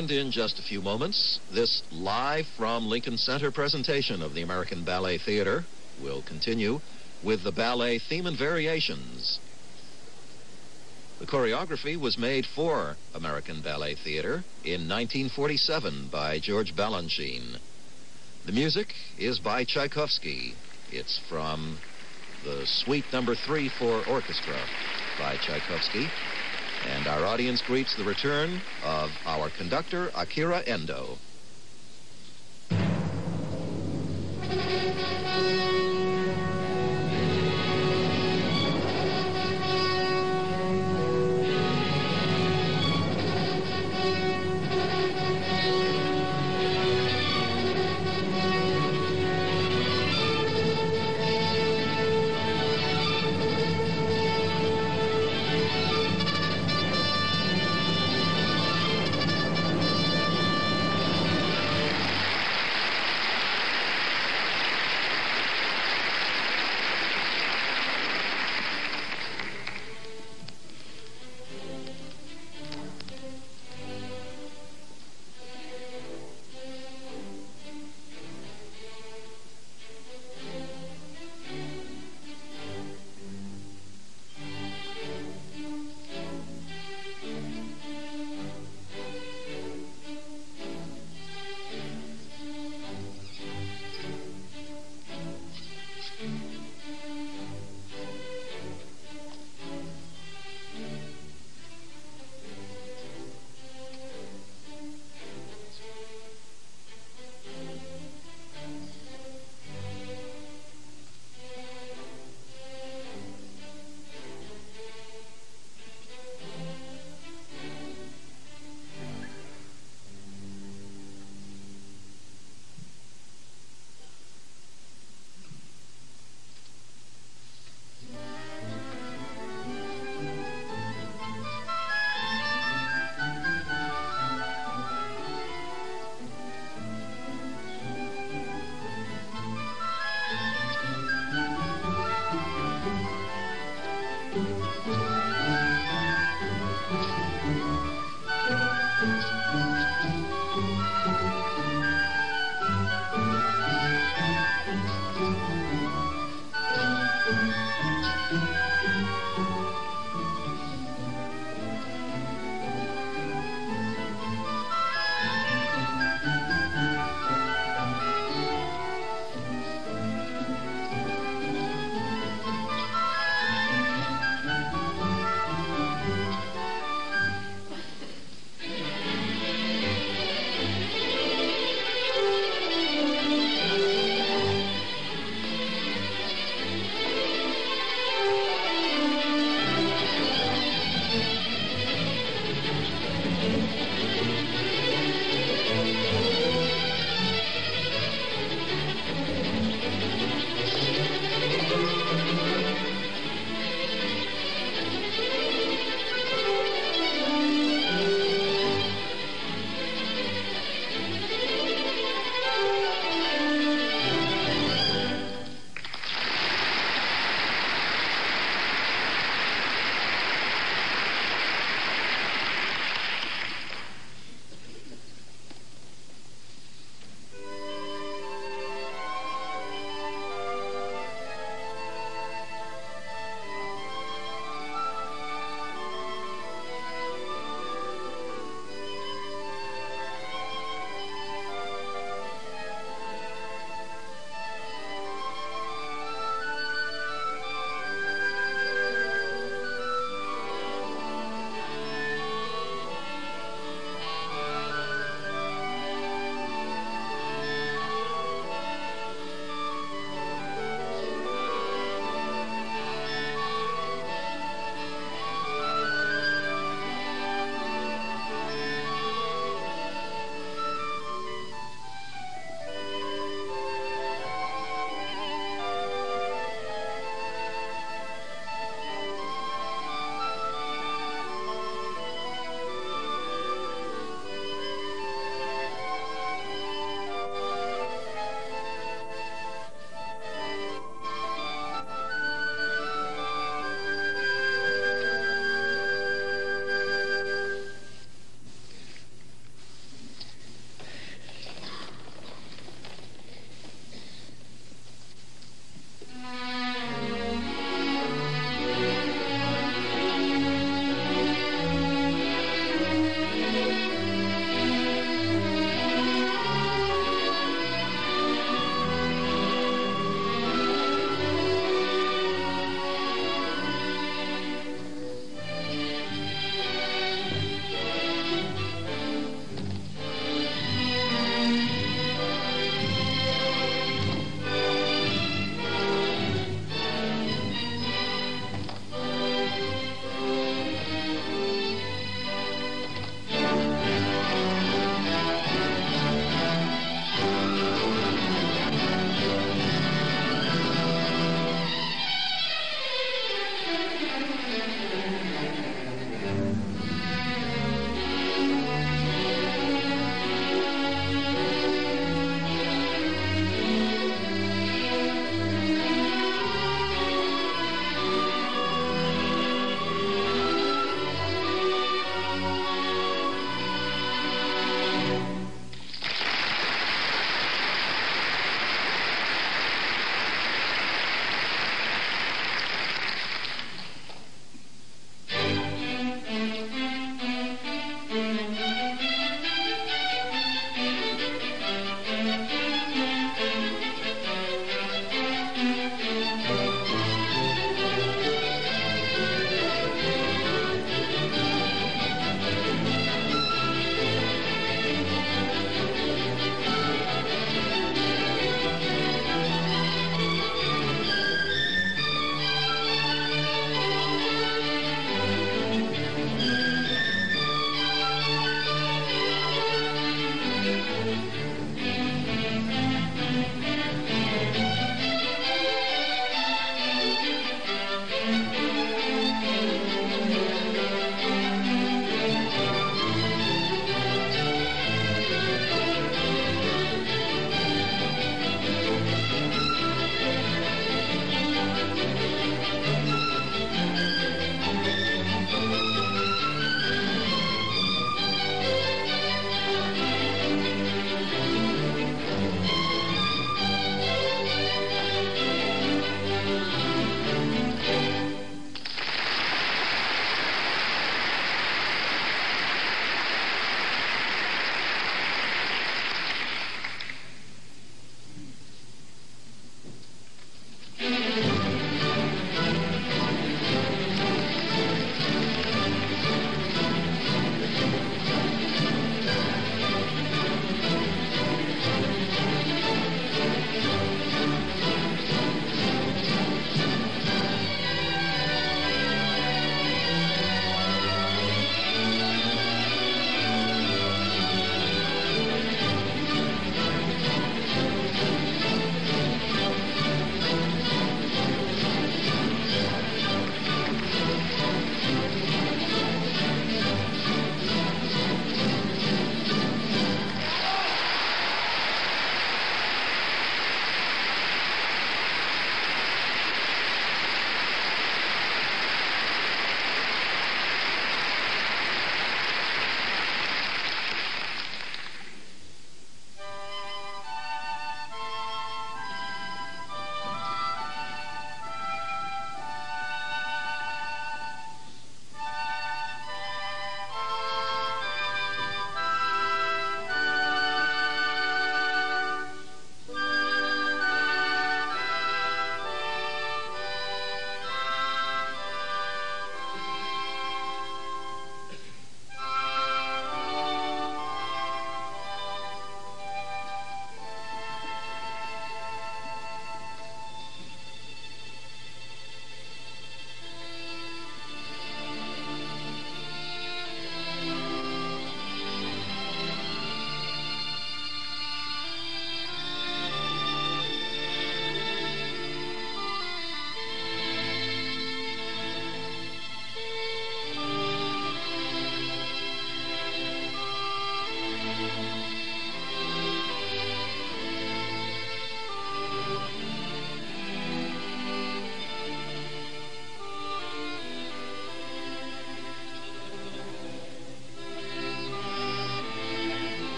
And in just a few moments, this live from Lincoln Center presentation of the American Ballet Theater will continue with the ballet theme and variations. The choreography was made for American Ballet Theater in 1947 by George Balanchine. The music is by Tchaikovsky. It's from the Suite Number 3 for Orchestra by Tchaikovsky. And our audience greets the return of our conductor, Akira Endo.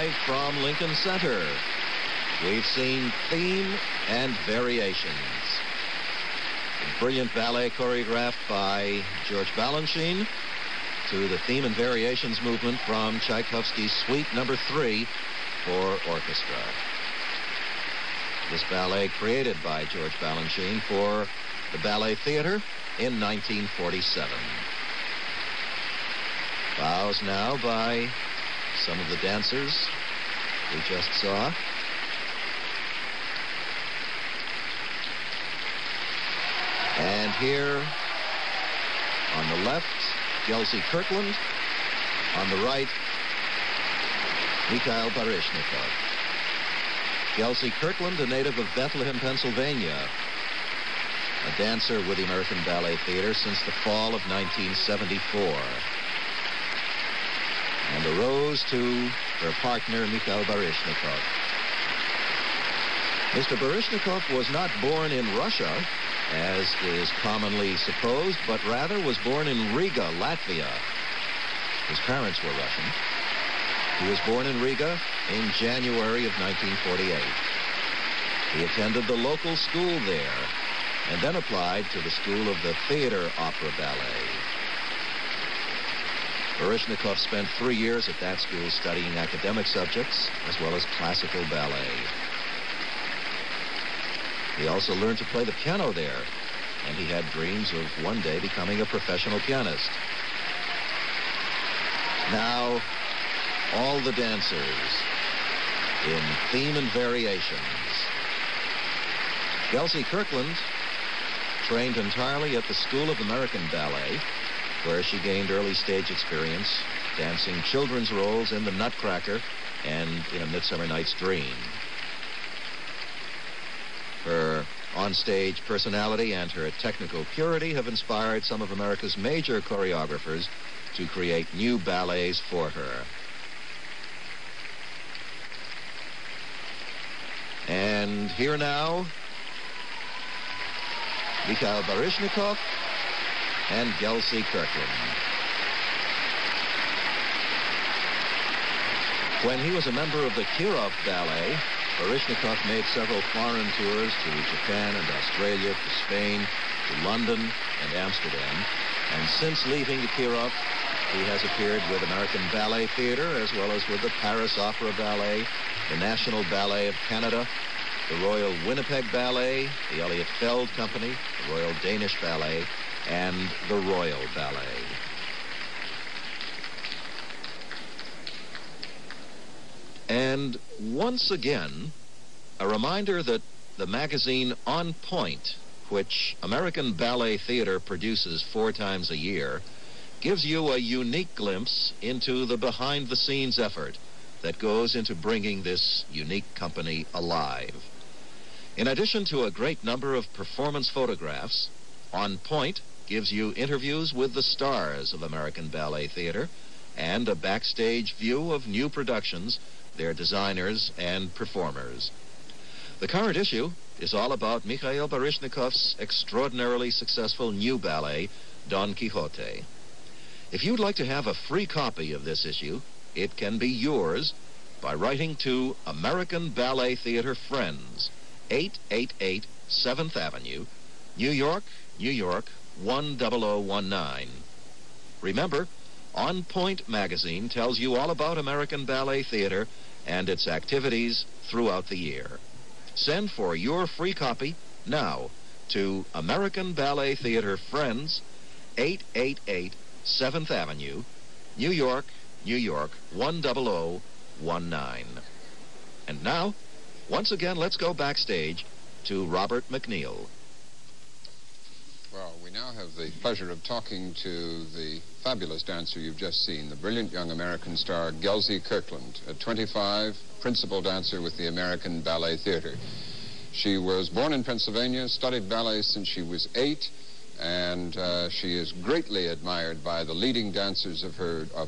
live from Lincoln Center. We've seen Theme and Variations. A brilliant ballet choreographed by George Balanchine to the Theme and Variations movement from Tchaikovsky's Suite No. 3 for orchestra. This ballet created by George Balanchine for the Ballet Theater in 1947. Bows now by some of the dancers we just saw. And here on the left, Gelsey Kirkland. On the right, Mikhail Baryshnikov. Gelsey Kirkland, a native of Bethlehem, Pennsylvania, a dancer with the American Ballet Theater since the fall of 1974. And a rose to her partner, Mikhail Baryshnikov. Mr. Baryshnikov was not born in Russia, as is commonly supposed, but rather was born in Riga, Latvia. His parents were Russian. He was born in Riga in January of 1948. He attended the local school there and then applied to the School of the Theater Opera Ballet. Baryshnikov spent 3 years at that school studying academic subjects as well as classical ballet. He also learned to play the piano there, and he had dreams of one day becoming a professional pianist. Now, all the dancers in Theme and Variations. Gelsey Kirkland trained entirely at the School of American Ballet, where she gained early stage experience dancing children's roles in The Nutcracker and in A Midsummer Night's Dream. Her on-stage personality and her technical purity have inspired some of America's major choreographers to create new ballets for her. And here now, Mikhail Baryshnikov and Gelsey Kirkland. When he was a member of the Kirov Ballet, Baryshnikov made several foreign tours to Japan and Australia, to Spain, to London and Amsterdam. And since leaving the Kirov, he has appeared with American Ballet Theater as well as with the Paris Opera Ballet, the National Ballet of Canada, the Royal Winnipeg Ballet, the Elliott Feld Company, the Royal Danish Ballet, and the Royal Ballet. And once again, a reminder that the magazine On Point, which American Ballet Theater produces 4 times a year, gives you a unique glimpse into the behind-the-scenes effort that goes into bringing this unique company alive. In addition to a great number of performance photographs, On Point gives you interviews with the stars of American Ballet Theater and a backstage view of new productions, their designers and performers. The current issue is all about Mikhail Baryshnikov's extraordinarily successful new ballet, Don Quixote. If you'd like to have a free copy of this issue, it can be yours by writing to American Ballet Theater Friends, 888 7th Avenue, New York, New York, 10019. Remember, On Point magazine tells you all about American Ballet Theater and its activities throughout the year. Send for your free copy now to American Ballet Theater Friends, 888 7th Avenue, New York, New York, 10019. And now, once again, let's go backstage to Robert McNeil. Well, we now have the pleasure of talking to the fabulous dancer you've just seen, the brilliant young American star, Gelsey Kirkland, at 25, principal dancer with the American Ballet Theater. She was born in Pennsylvania, studied ballet since she was 8, and she is greatly admired by the leading dancers of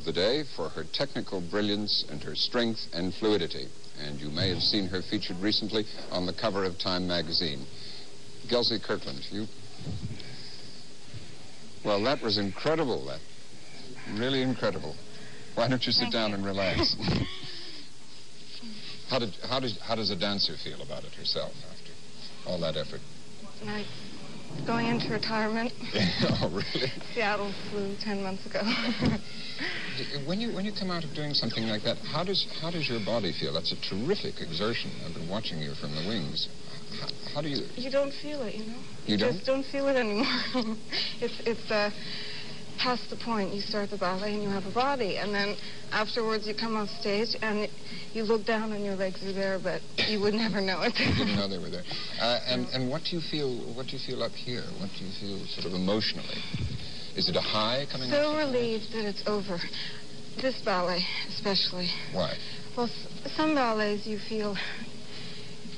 the day for her technical brilliance and her strength and fluidity. And you may have seen her featured recently on the cover of Time magazine. Gelsey Kirkland, you... Well, that was incredible. That really incredible. Why don't you sit down and relax? How does a dancer feel about it herself after all that effort? Like going into retirement. Oh, really? Seattle flew 10 months ago. When you come out of doing something like that, how does your body feel? That's a terrific exertion. I've been watching you from the wings. How do you? You don't feel it, you know. You don't? Just don't feel it anymore. It's past the point. You start the ballet and you have a body, and then afterwards you come off stage and you look down and your legs are there, but you would never know it. You didn't know they were there. And what do you feel? What do you feel up here? What do you feel sort of emotionally? Is it a high coming up? So relieved that it's over. This ballet, especially. Why? Well, some ballets you feel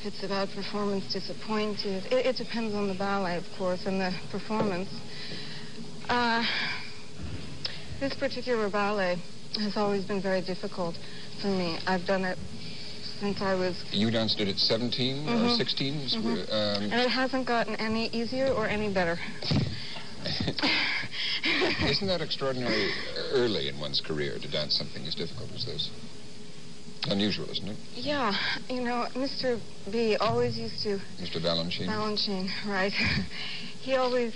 it's about performance, disappointed. It depends on the ballet, of course, and the performance. This particular ballet has always been very difficult for me. I've done it since I was... You danced it at 17 or 16? And it hasn't gotten any easier or any better. Isn't that extraordinary early in one's career to dance something as difficult as this? Unusual, isn't it? Yeah. You know, Mr. B always used to... Mr. Balanchine? Balanchine, right. He always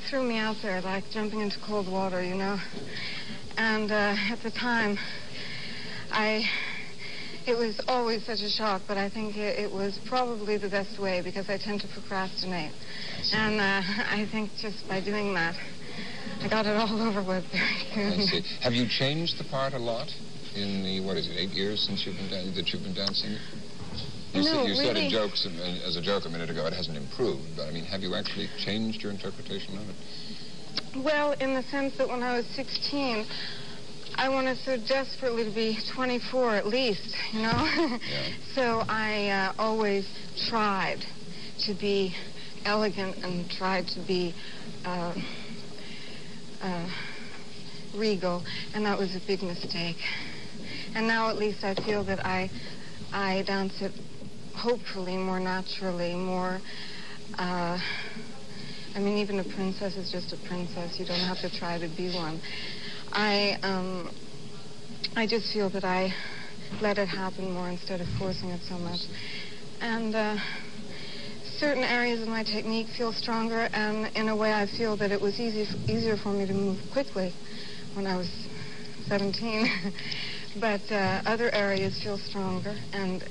threw me out there like jumping into cold water, you know. And at the time, it was always such a shock, but I think it was probably the best way because I tend to procrastinate. And I think just by doing that, I got it all over with very soon. I see. Have you changed the part a lot in the, 8 years since you've been dancing? You said in jokes, as a joke a minute ago, it hasn't improved, but I mean, have you actually changed your interpretation of it? Well, in the sense that when I was 16, I wanted so desperately to be 24 at least, you know? Yeah. So I always tried to be elegant and tried to be regal, and that was a big mistake. And now at least I feel that I dance it hopefully more naturally, more, I mean, even a princess is just a princess. You don't have to try to be one. I just feel that I let it happen more instead of forcing it so much. And certain areas of my technique feel stronger, and in a way I feel that it was easier for me to move quickly when I was 17. But other areas feel stronger and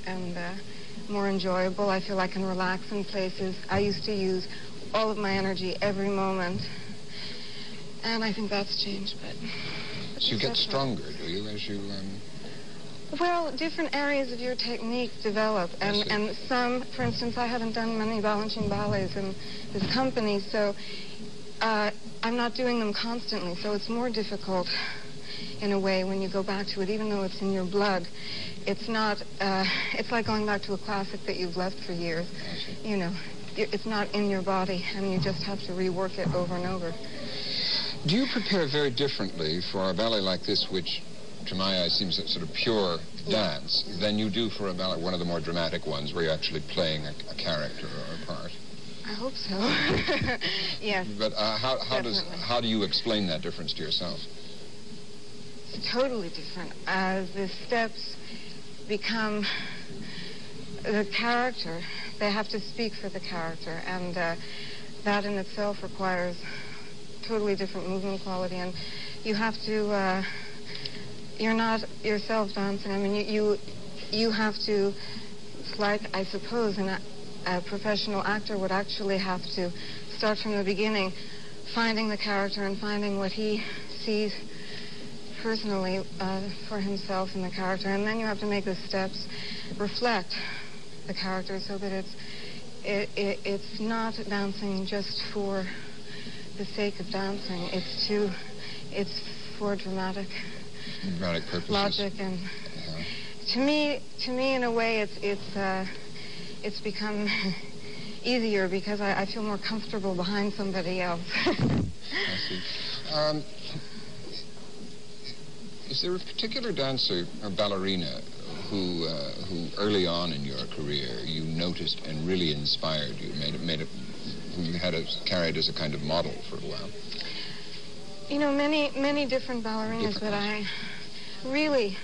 more enjoyable. I feel I can relax in places. I used to use all of my energy every moment, and I think that's changed, but So you get stronger, do you, as you... Well, different areas of your technique develop, and some, for instance, I haven't done many Balanchine ballets in this company, so I'm not doing them constantly, so it's more difficult in a way when you go back to it, even though it's in your blood. It's not, it's like going back to a classic that you've left for years. You know, it's not in your body, and you just have to rework it over and over. Do you prepare very differently for a ballet like this, which, to my eye, seems a sort of pure dance, than you do for a ballet, one of the more dramatic ones, where you're actually playing a character or a part? I hope so. Yes. But how do you explain that difference to yourself? It's totally different. As the steps become the character, they have to speak for the character, and that in itself requires totally different movement quality, and you have to, you're not yourself dancing. I mean, you have to, it's like, I suppose, a professional actor would actually have to start from the beginning, finding the character and finding what he sees personally for himself in the character, and then you have to make the steps reflect the character so that it's not dancing just for the sake of dancing. It's for dramatic purposes. Logic, and to me, in a way, it's become easier because I feel more comfortable behind somebody else. I see. Is there a particular dancer or ballerina who early on in your career you noticed and really inspired you, who you had carried as a kind of model for a while? You know, many different ballerinas, but I really,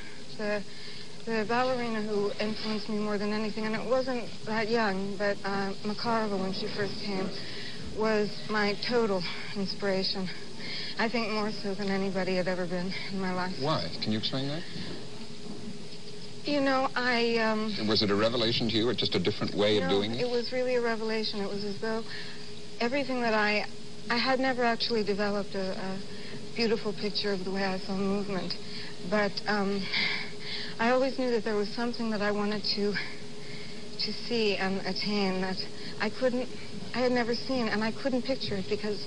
The ballerina who influenced me more than anything, and it wasn't that young, but Makarova, when she first came, was my total inspiration. I think more so than anybody had ever been in my life. Why? Can you explain that? You know, Was it a revelation to you, or just a different way of doing it? It was really a revelation. It was as though everything that I had never actually developed a beautiful picture of the way I saw movement, but I always knew that there was something that I wanted to see and attain that I had never seen, and I couldn't picture it because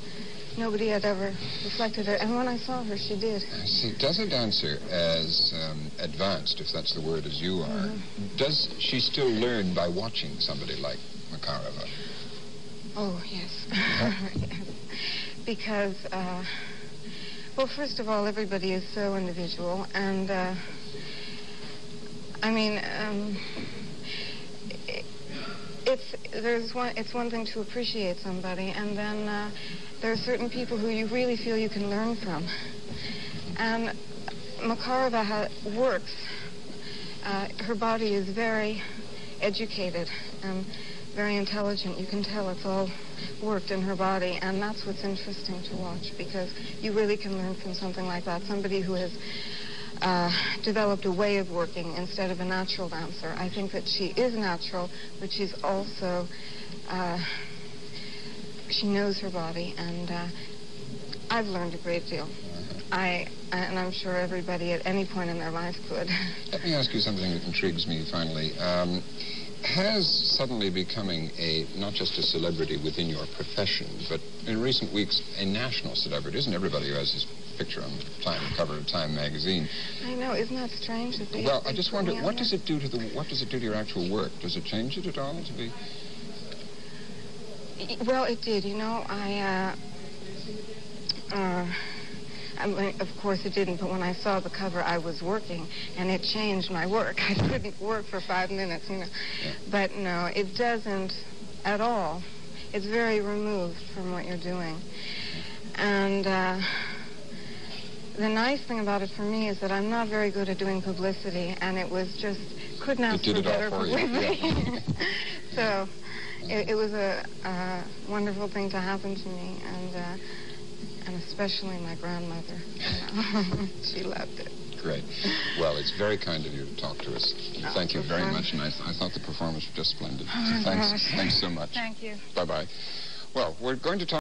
nobody had ever reflected it. And when I saw her, she did. I see. Does a dancer as advanced, if that's the word, as you are, does she still learn by watching somebody like Makarova? Oh, yes. Yes. Because, well, first of all, everybody is so individual, and I mean, it's one thing to appreciate somebody, and then there are certain people who you really feel you can learn from. And Makarova works. Her body is very educated and very intelligent. You can tell it's all worked in her body, and that's what's interesting to watch, because you really can learn from something like that. Somebody who has developed a way of working instead of a natural dancer. I think that she is natural, but she's also, she knows her body, and I've learned a great deal. And I'm sure everybody at any point in their life could. Let me ask you something that intrigues me finally. Has suddenly becoming not just a celebrity within your profession, but in recent weeks a national celebrity? Isn't everybody who has his picture on the cover of Time magazine? I know, isn't that strange? That well, I just wonder, what does it do to your actual work? Does it change it at all to be? Well, it did. You know, I mean, of course it didn't, but when I saw the cover, I was working, and it changed my work. I couldn't work for 5 minutes, you know. Yeah. But no, it doesn't at all. It's very removed from what you're doing. And the nice thing about it for me is that I'm not very good at doing publicity, and it was just, couldn't ask for better publicity. Yeah. So it was a wonderful thing to happen to me, and especially my grandmother. You know. She loved it. Great. Well, it's very kind of you to talk to us. Thank you very much, and I thought the performance was just splendid. Oh, Thanks so much. Thank you. Bye-bye. Well, we're going to talk